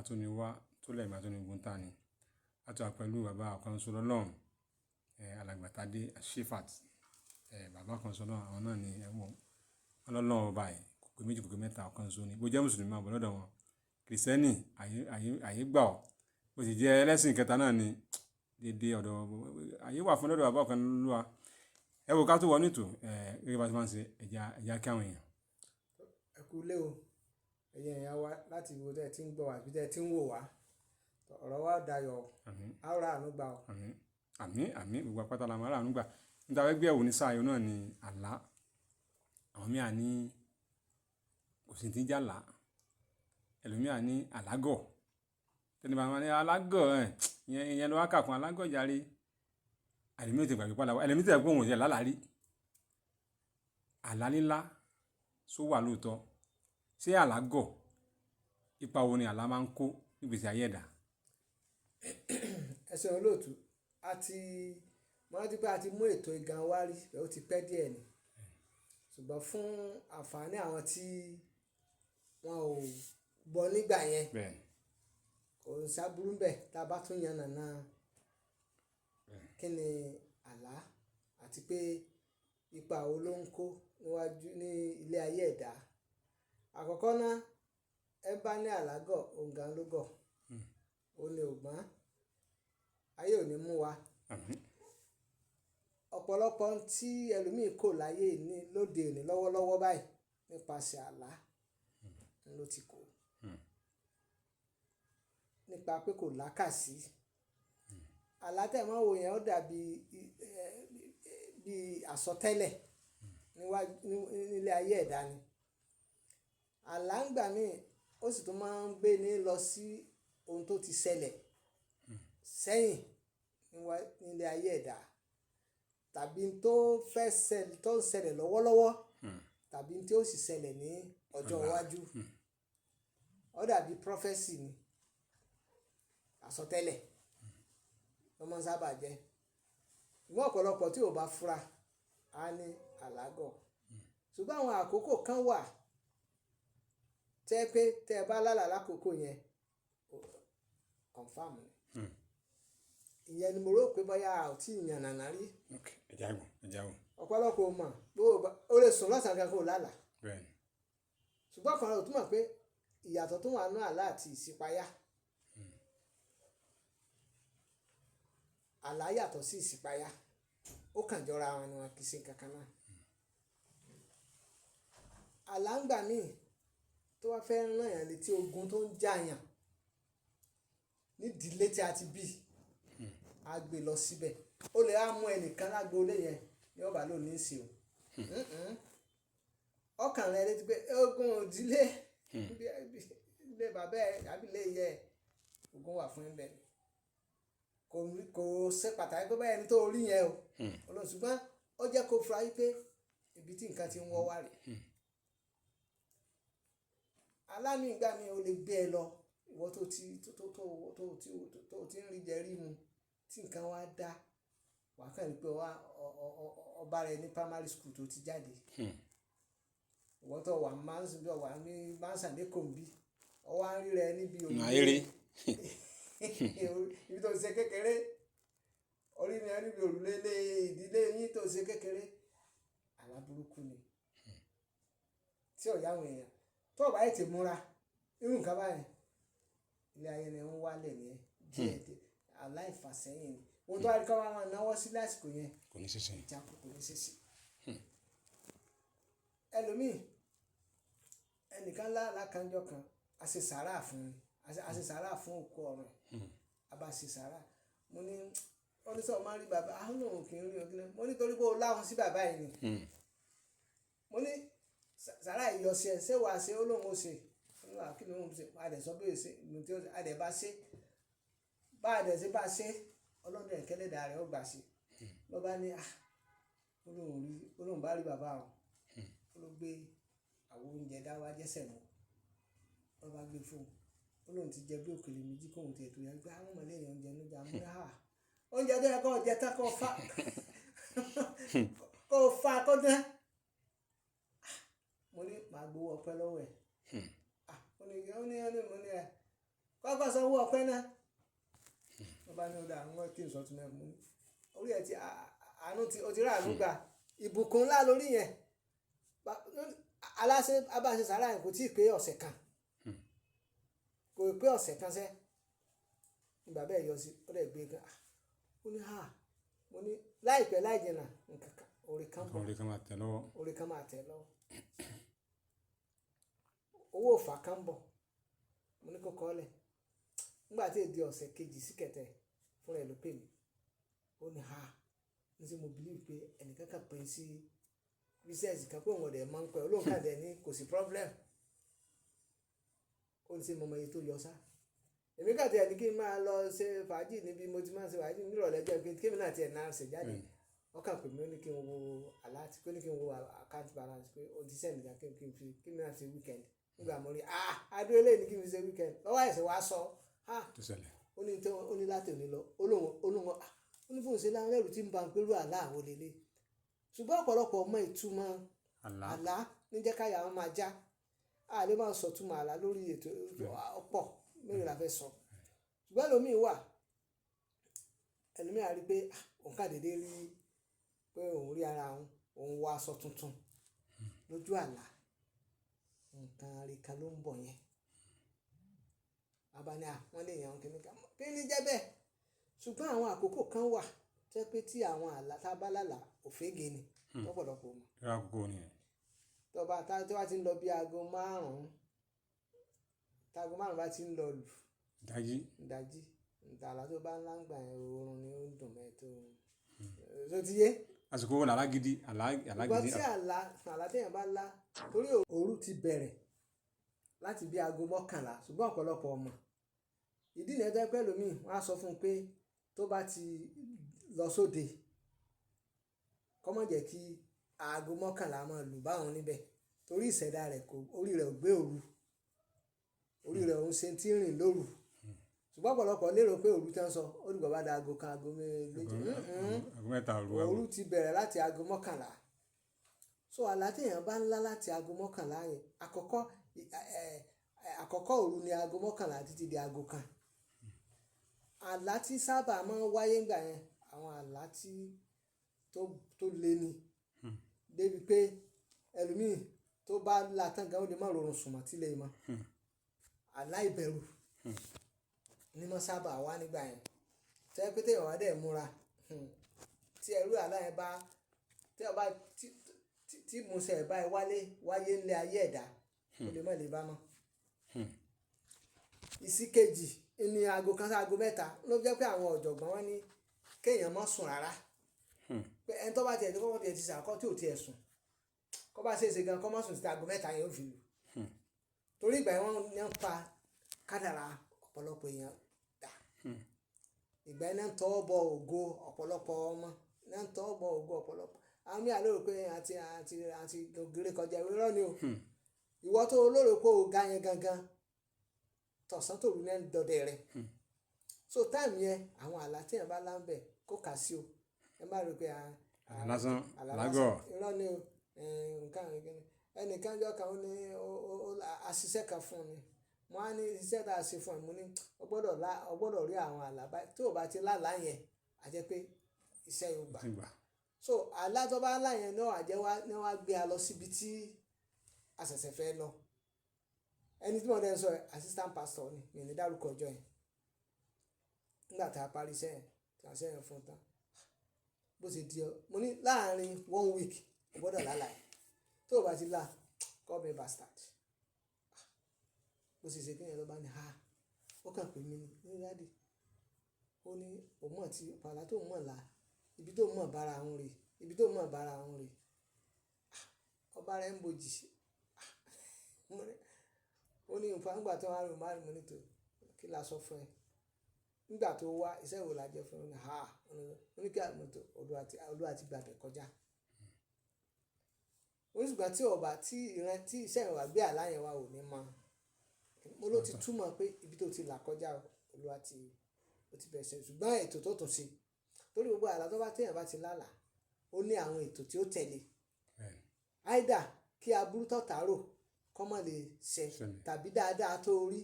tó ní wá tó lẹ́yìn bá tó ní ogun ta ni a tó wà pẹ̀lú bàbá ọ̀kan ṣoṣo lọ́lọ́run alàgbàtadé Shifat bàbá kan ṣoṣo náà àwọn náà ni ẹ̀wọ̀n ọlọ́run ọba ẹ̀ kò pé méjì kò pé mẹ́ta ọ̀kan ṣoṣo ni bó jẹ́ mùsùlùmí máa bọ̀ lọ́dọ̀ wọn kìrìsìtẹ́nì àyè gbà ọ́ bó sì jẹ́ ẹlẹ́sìn kẹta náà ni dédé ọ̀dọ̀ àyè wà fún lọ́dọ̀ bàbá ọ̀kan lọ́wọ́ ẹ wò ká tó wọ nítò gẹ́gẹ́ bá ti máa ń ṣe ẹ̀já kí àwọn èèyàn. ẹ kú lé o ẹ̀yin èèyàn wa láti wo tẹ́ ẹ ti ń gbọ́ wá àbí tẹ́ ẹ ti ń wò wá ọ̀rọ̀ wa dayọ̀ àrà àánú gbà ọ́. àmín gbogbo apáta la máa rà àánú gbà níta wẹ́gbẹ́ ẹ̀wò ní sáà yọ náà ni àlá àwọn míà ní òsìntì jàlá ẹlòmíà ní àlágọ̀ tẹni bá wọn ní alágọ̀ ìyẹn ló wá kà fún alágọ̀ jàre àlèmí tẹ gbàgbé padà wá ẹlẹ́mí tẹ gbóhùn ọ̀sẹ̀ lálàárí àlá lílá só wà lóòótọ́ ṣé àlágọ̀ ipa wo ni àlá máa ń kó nígbèsè ayé ẹ̀dá. ẹ ṣeun olóòtú mo rántí pé a ti mú ètò ìgan wá rí ó ti pẹ́ díẹ̀ ni ṣùgbọ́n fún àǹfààní àwọn tí wọn ò gbọ́ nígbà yẹn kò ń sábúrú bẹ́ẹ̀ tá a bá tún yan nàna kí ni àlá àti pé ipa wo ló ń kó níwájú ní ilé ayé ẹ̀dá. Àkọ́kọ́ náà ẹ bá ní àlágọ̀ òǹgàn ló gọ̀ ó ní ògbọ́n ayé ò ní mú wa. Ọ̀pọ̀lọpọ̀ tí ẹlòmíì kò láyé ní lóde òní lọ́wọ́lọ́wọ́ báyìí nípasẹ̀ àlá ló ti kó nípa pé kò lákàsí. Àlá tẹ̀ mọ́ wò yẹn ó dàbí bí àsọtẹ́lẹ̀ nílé ayé ẹ̀dá ni. Àlá ń gbà míì ó sì tún máa ń gbé ní lọ sí ohun tó ti ṣẹlẹ̀ sẹ́yìn nílé ayé ẹ̀dá tàbí tó ń ṣẹlẹ̀ lọ́wọ́lọ́wọ́ tàbí tí ó sì ṣẹlẹ̀ ní ọjọ́ iwájú. Ó dàbí prophecy ni àsọtẹ́lẹ̀ ló máa ń sábà jẹ́. Ṣùgbọ́n ọ̀pọ̀lọpọ̀ tí ò bá fura á ní àlágọ̀. Ṣùgbọ́n àwọn àkókò kan wà tẹ́ pé tẹ́ ẹ bá lálàá lákòókò yẹn confam ni. Ìyẹn ni mo rò pé bóyá ò tí ì yàn nàná rí. ẹja wò. Ọ̀pọ̀lọpọ̀ mọ̀ ó lè sùn lọ́sàn-án kan kó lálàá. Ṣùgbọ́n kan ò túmọ̀ pé ìyàtọ̀ tó wà nínú àlá àti ìṣípayá. Àlá yàtọ̀ sí ìṣípayá ó kàn jọra wọn ni wọn kì í ṣe kankan náà. Àlá ń gbà míì tó wá fẹ́ rán yàn létí ogun tó ń jàyàn nídìílé tí a ti bí a gbé lọ síbẹ̀ ó lè á mú ẹnìkan lágboolé yẹn ní ọba lónìí sí o ọkàn rẹ létí pé ogun òdílé ilé bàbá ẹ tàbí ilé ìyá ẹ ogun wà fún ẹbẹ kò ṣe pàtàkì pé báyẹn tó rí yẹn o olóṣùgbọ́n ó jẹ́ kó fura wípé ibi tí nǹkan ti ń wọ́ wá rè. Alámì ìgbà mi ò lè gbé ẹ lọ ìwọ tó ti ń rí jẹ rí mu tí nǹkan wá dá wà á kàn rí pé ọba rẹ ní primary school tó ti jáde ìwọ tó wà ní mánsàndé kòmbí ọwọ́ á rí rẹ níbi òrùlé ibi tó ṣe kékeré orí mi á níbi òrùlé lé ìdílé yín tó ṣe kékeré àlá burúkú ni tí ọ̀yá àwọn èèyàn tó ọ̀bá yìí ti múra irú nǹkan báyìí ilé ayé ni ń wálẹ̀ ní díẹ̀ aláìfàsẹ́yìn ni ohun tó wá rí ká máa náwó sí lásìkò yẹn kò ní ṣeṣe ìjápọ̀ kò ní ṣeṣe. Ẹlòmíì ẹnìkan lákànjọ kan a ṣe sàárà fún mi a ṣe sàárà fún òkú ọ̀run a bá ṣe sàárà mo ní wọ́n ní sọ̀rọ̀ máa ń rí bàbá àwọn òun kì í rí ọdún mo ní torí pé o láwọn sí bàbá yìí ni mo ní sàárà ìyọ̀sí ẹ̀ ṣé wàá ṣe ó lóun ó ṣe kí ló ń ṣe adẹ̀ sọ pé ṣe adẹ̀ bá ṣe bá adẹ̀ ṣe bá ṣe ọlọ́dún ẹ̀kẹ́lẹ́dà rẹ̀ ó gbà ṣe ló bá ní olóhùn bá rí bàbá wọn ó ló gbé àwọn oúnjẹ dáwà jẹ́sẹ̀ mọ́ ló bá gbé fún un olóhùn ti jẹ bí òkèlè méjì kóhun ti ètò yẹn gbé àwọn ọmọlẹ́yìn oúnjẹ ló jà múra oúnjẹ tó yẹ kó jẹ tán kó fa kó dán mo ní màá gbowó ọpẹ́ lọ́wọ́ ẹ̀ mo ní ẹ kọ́kọ́ sanwó ọpẹ́ náà wọ́n bá ní ọ̀dà àwọn kí n sọ tún náà mú orí ẹ̀ tí àánú tí o ti rà àánú gbà ìbùkún ńlá lórí yẹn aláṣẹ abáṣe sàrà yẹn kò tí ì pé ọ̀sẹ̀ kan kò pé ọ̀sẹ̀ kan sẹ́ ìgbà bẹ́ẹ̀ yọ sí ó dẹ̀ gbé gan ó ní mo ní láìpẹ́ láì jìnnà nǹkan kan orí kan bọ̀ orí kan máa tẹ̀ lọ́wọ́ orí kan máa tẹ̀ lọ́wọ́ owó òfà kan bọ̀ mo ní kó kọ́ lẹ̀ nígbà tí èdè ọ̀sẹ̀ kejì sí kẹtẹ fúnra ẹ̀ ló pè mí ó ní ní sí mo believe pé ẹnìkan kan pè é sí business kan pé òun ọ̀dẹ̀ máa ń pẹ́ olóhùn kàdé ní kò sí problem ó ní sí mo mọ iye tó yọ sá èmi kàdé ẹni kí n máa lọ ṣe fàájì níbi mo ti máa ṣe fàájì nírọ̀lẹ́ jẹ́ pé kémi náà tiẹ̀ náà ṣe jáde ọkàn pè mí ó ní kí n wo alert pé ní kí n wo account balance pé o ti send nìkan kí n fi kí n náà ṣe weekend nígbà mo rí adúlé ní kí n fi ṣe weekend lọ́wọ́ àìsàn wa sọ ó ní láti òní lọ olóhùn ó ní fóun ṣe láwọn ẹrù tí ń ba pẹ̀lú àlá àwọn lélẹ̀ ṣùgbọ́n ọ̀pọ̀lọpọ̀ ọmọ ìtumọ̀ àlá níjẹ́ káyà wọn máa já àlè máa sọ túmọ̀ àlá lórí ètò ọ̀pọ̀ mẹ́rin la fẹ́ sọ ṣùgbọ́n ẹlòmíì wà ẹlòmíì á rí pé òun kàdédé rí pé òun rí ara òun wọ aṣọ tuntun lójú àlá nǹkan àríkà ló ń bọ̀ yẹn abani wọ́n lè yàn kí ni jẹ́ bẹ́ẹ̀ ṣùgbọ́n àwọn àkókò kan wà tẹ́ pé tí àwọn àlá tá a bá lálà òfégè ni lọ́pọ̀lọpọ̀ mọ̀ àkókò ni tọba tó bá ti ń lọ bí aago márùn-ún táago márùn-ún bá ti ń lọ lù ìdájí ìtàlá tó bá ń láǹgbà yẹn oorun ni ó ń dùn mẹ́tò tó ti yé àsìkò wọn alágídí ìgbà tí àlá téèyàn bá lá torí òru ti bẹ̀rẹ̀ láti bí aago 11 ṣùgbọ́n ọ̀pọ̀lọpọ̀ ọmọ ìdí nìyẹn tó pẹ́ lómi wọ́n á sọ fún un pé tó bá ti lọ sóde kó má jẹ́ kí aago 11 máa lù báwọn níbẹ̀ torí ìṣẹ̀dá rẹ̀ orí rẹ̀ ò gbé òru orí rẹ̀ òun ṣe ti rìn lóru ṣùgbọ́n ọ̀pọ̀lọpọ̀ lérò pé òru tán sọ ó dìgbà bá da aago kan aago méjì òru ti bẹ̀rẹ̀ láti aago 11 so àlá téèyàn bá ń lá láti aago 11 yẹn àkọ́kọ́ òru ni aago 11 títí di aago kan àlá tí sábà máa ń wáyé ńgbà yẹn àwọn àlá tí tó le ni débi pé ẹlòmíì tó bá la tán gan ó lè má rọrùn sùn mọ́ tílé mọ́ àlá ìbẹ̀rù ni mo sábà wá nígbà yẹn tẹ́ pé téèyàn wá dẹ̀ múra tí ẹrú àlá yẹn bá tí musẹ̀ ẹ̀ báyìí wáyé ńlẹ̀ ayé ẹ̀dá ó lè má lè bá mọ́ ìsíkejì ní aago kan sí aago 3 ló jẹ́ pé àwọn ọ̀jọ̀gbọ́n wọn ní kéèyàn má sùn rárá pé ẹni tó bá tiẹ̀ tó kọ́kọ́ tiẹ̀ ti sàkọ́ tí ò tiẹ̀ sùn kó bá ṣèṣe gan kó má sùn sí aago 3 yẹn ó fi lù torí ìgbà yẹn wọ́n ń pa kádàrá ọ̀pọ̀lọpọ̀ èèyàn dà ìgbà yẹn ń tọwọ́ bọ ògo ọ̀pọ̀lọpọ̀ ọmọ ń tọwọ́ bọ ògo ọ̀pọ̀lọpọ̀ àwọn mí àlérò pé àti gògèrè kọjá irọ́ ni o ìwọ tó olóró pé o ga yẹn gangan tọ̀sán tòru ní dọdẹ rẹ so táìmù yẹn àwọn àlá tí yẹn bá láǹbẹ̀ kó kà sí o ẹ má rò pé lásán lágọ̀ irọ́ ni o nǹkan ẹnìkan jọ kan ó ní àṣìṣe kan fún mi mo á ní iṣẹ́ tá a ṣe fún ẹ mo ní o gbọ́dọ̀ rí àwọn àlá báyìí tí o bá ti lálàá yẹn a jẹ́ pé iṣẹ́ yóò gbà so àlá tó bá lá yẹn náà àjẹwá ni wọ́n á gbé a lọ síbi tí a ṣẹ̀ṣẹ̀ fẹ́ lọ ẹni tí mo dẹ́ sọ assistant pastor ni mi ní dárúkọ ọjọ́ yẹn nígbà tá a parí iṣẹ́ yẹn tí a ṣe yẹn fún tán bó ṣe di mo ní láàrin 1 week o gbọ́dọ̀ lálàá yẹn tó o bá ti là call me bastard bó ṣe ṣe kí yẹn ló bá ní ó kàn pé mi ní dáàdì ó ní òun mọ̀ tí pàlà tó mọ̀ là ibi tó mọ̀ bára àwọn rè ibi tó mọ̀ bára àwọn rè ọba rẹ̀ ń bojì ó ní nǹkan nígbà tó wá rí mo rí mo ní tó kí la sọ fún ẹ nígbà tó wá iṣẹ́ ìwò la jẹ fún ẹ ó ní kí àmọ́tò olúwa ti gbàgbẹ́ kọjá oníṣùgbọ́n tí ọba tí iṣẹ́ ìwà gbé àláyẹn wa ò ní mọ mo ló ti túmọ̀ pé ibi tó ti là kọjá olúwa ti bẹ̀rẹ̀ ṣe ṣùgbọ́n ètò tó tún ṣe torí gbogbo àlá tó bá téèyàn bá ti lálà ó ní àwọn ètò tí ó tẹ̀lé áìdà kí aburú tọ̀tà rò kọ́ mọ̀ lè ṣe tàbí dáadáa tó rí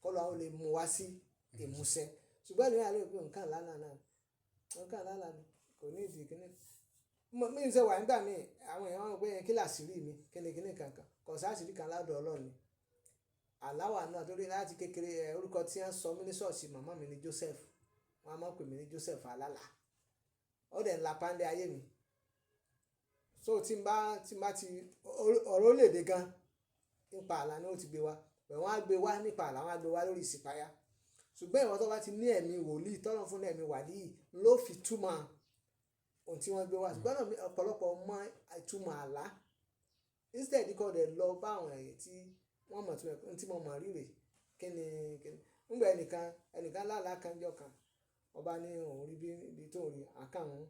kọ́lọ́ àwọn lè mú wá sí ìmúṣẹ ṣùgbọ́n ní àlọ́ ìpín nǹkan lánàá náà nǹkan lánàá ni kò ní ìdí kíní mi ń ṣe wà nígbà míì àwọn èèyàn wọn pé kí làṣírí mi kíni kankan kò sáṣírí kan ládọ̀ Ọlọ́run ni aláwà náà torí láti kékeré orúkọ tí wọ́n sọ mí ní ṣọ́ọ̀ṣì màmá mi ní Joseph wọ́n á máa pè mí ní Joseph alálà ó dẹ̀ ń la pàǹdé ayé mi so tí n bá ti ọ̀rọ̀ lè dé gan nípa àlá ni ó ti gbé wa pẹ̀ wọ́n á gbé wá nípa àlá wọ́n á gbé wá lórí ìsìpáyà ṣùgbọ́n ìwọ́n tó bá ti ní ẹ̀mí wòlíì tọ́lọ́ fún ẹ̀mí wàlíì ló fi túmọ̀ ohun tí wọ́n gbé wá ṣùgbọ́n náà ọ̀pọ̀lọpọ̀ mọ ìtumọ̀ àlá instead kọ́ dẹ̀ lọ bá àwọn ẹ̀yẹ tí wọ́n mọ̀ tí mo mọ̀ rírè kíni ńgbà ẹnìkan lálàá kan jọ kan ọba ní òun rí bí tó rí àkàwọn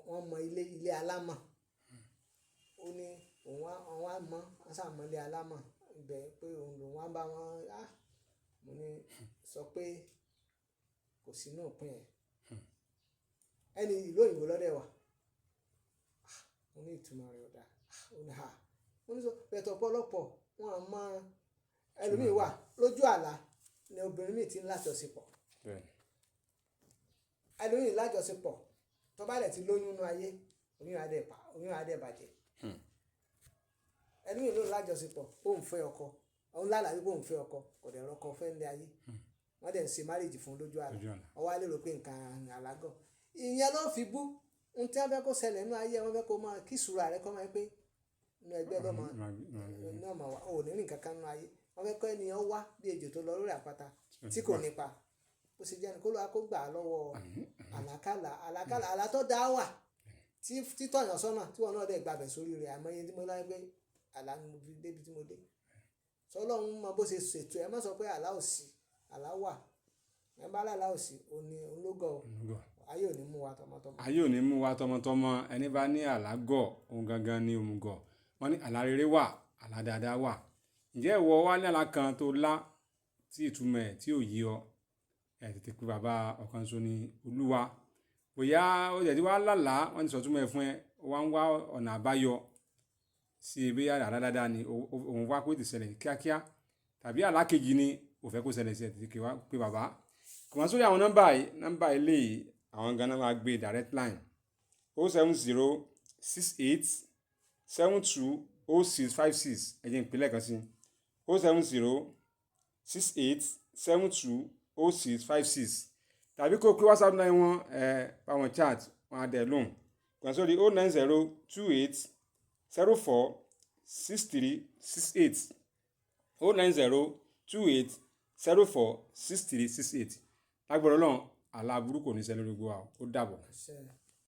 wọ́n mọ ilé alámọ̀ ó ní òun á mọ àṣàmọ́lé alámọ̀ ibẹ̀ pé òun lòun á bá wọn mo ní sọ pé kò sí náà pín ẹ̀ ẹni ìlú òyìnbó lọ́dẹ̀ wà mo ní ìtumọ̀ rẹ̀ ọ̀dà ó ní mo ní sọ bẹ̀tọ̀ ọ̀pọ̀lọpọ̀ wọn à mọ ẹlòmíì wà lójú àlá ni obìnrin míì ti ń lájọṣepọ̀ ẹlòmíì lájọṣepọ̀ tó bá dẹ̀ ti lóyún inú ayé oyún adẹ̀ bàjẹ́ ẹlòmíì ló lájọṣepọ̀ òun fẹ́ ọkọ òun lálàyé pé òun fẹ́ ọkọ kò dẹ̀ rọ́kọ fẹ́ ń lé ayé wọ́n dẹ̀ ń ṣe márìjì fún lójú àlá ọwọ́ á lérò pé nǹkan àlágọ̀ ìyẹn ló fi bú ohun tí wọ́n fẹ́ kó ṣẹlẹ̀ nínú ayé wọ́n fẹ́ kó máa kí ìṣúra rẹ kọ́ máa pé inú ẹgbẹ́ lọ́mọ náà máa wà ò ní rìn kankan nínú ayé wọ́n fẹ́ kọ́ ènìyàn wá bí ejò tó lọ lórí àpáta tí kò nípa bó ṣe jẹ́ ni kó lóra kó gbà á lọ́wọ́ àlákàlà àlá tó dá wà tí tọ̀yàn sọ́nà tí wọn náà dẹ̀ gbàbẹ̀ sórí rẹ̀ àmọ́ iye tí mo láyé pé àlá ni mo fi débi tí mo dé sọlọ́run mọ bó ṣe ṣètò ẹ má sọ pé àlá ò sí àlá wà ẹ bá àlá ò sí òní ológọ ayé ò ní mú wa tọmọtọmọ. ayé ò ní mú wa tọmọtọmọ ẹni bá ní àlá gọ̀ òun gangan ní òmùgọ̀ wọ́n ní àlá rere wà àlá dáadáa wà ǹjẹ́ ìwọ wá ní àlá kan tó lá tí ìtumọ̀ ẹ̀ tí ò yí ọ ẹ̀ tètè pé bàbá ọ̀kan ṣoṣo ní Olúwa bóyá ó jẹ́ tí wàá lálàá wọ́n ti sọ túmọ̀ ẹ̀ fún ẹ wá ń wá ọ̀nà àbáyọ sí ibi àlá dáadáa ni òun wá pé ti ṣẹlẹ̀ kíákíá tàbí àlá kejì ni ò fẹ́ kó ṣẹlẹ̀ sí ẹ̀ tètè pé bàbá kò wọ́n sórí àwọn nọ́mbà ilé yìí àwọn ganan máa gbé direct line 07068 720656 ẹ̀jẹ̀ ìpínlẹ̀ kan sí 07068 720656 tàbí kó pé WhatsApp line wọn báwọn chat wọn á dẹ̀ lóhùn kò wọ́n sórí 09028 04 6368 09028 04 6368 lágbára Ọlọ́run àlá burúkú kò ní ṣẹlẹ̀ lórí gbogbo wa ó dàbọ̀.